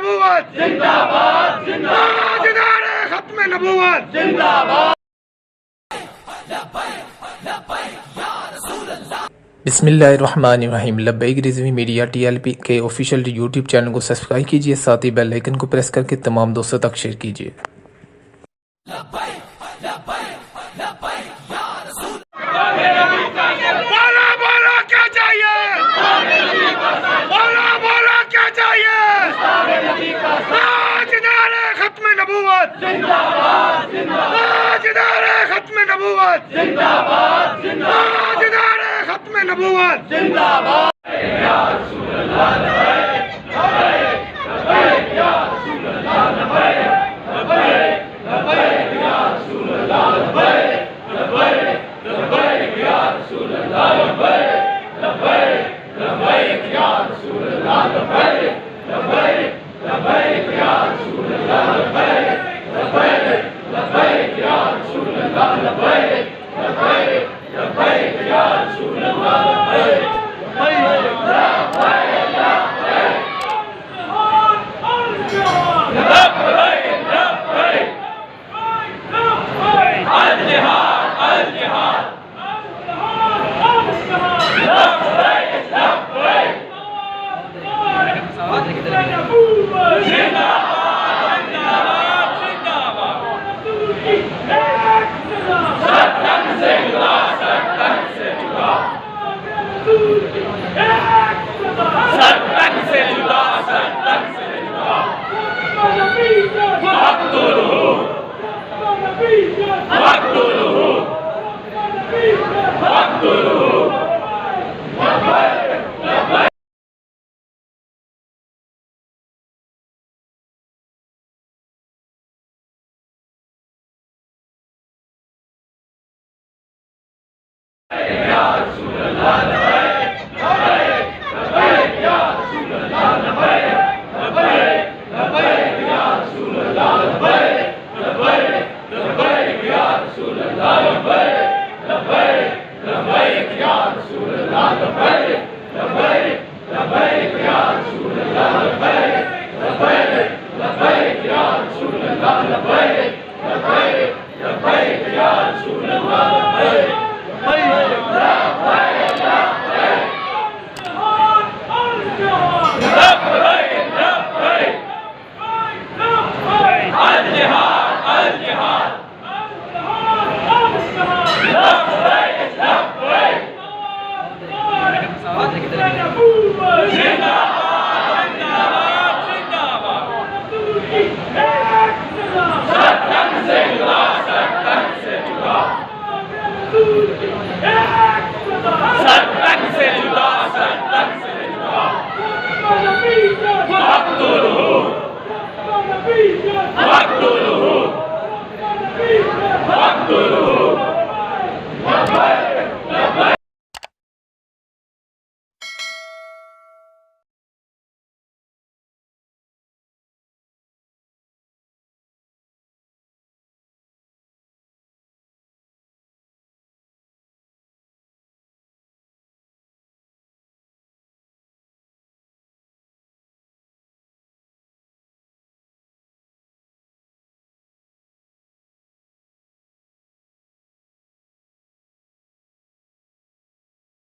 नबूवत जिंदाबाद जिंदाबाद, ताजदारे खत्म नबूवत जिंदाबाद। बिस्मिल्लाहिर्रहमानिर्रहीम। लब्बैक रिज़वी मीडिया TLP के ऑफिशियल यूट्यूब चैनल को सब्सक्राइब कीजिए, साथ ही बेल आइकन को प्रेस करके तमाम दोस्तों तक शेयर कीजिए। बोला बोला क्या चाहिए, बोला बोला क्या चाहिए, ताजदारे खत्म नबूवत जिंदाबाद जिंदाबाद, ताजदारे खत्म नबूवत जिंदाबाद जिंदाबाद, ताजदारे खत्म नबूवत जिंदाबाद। या रसूल अल्लाह।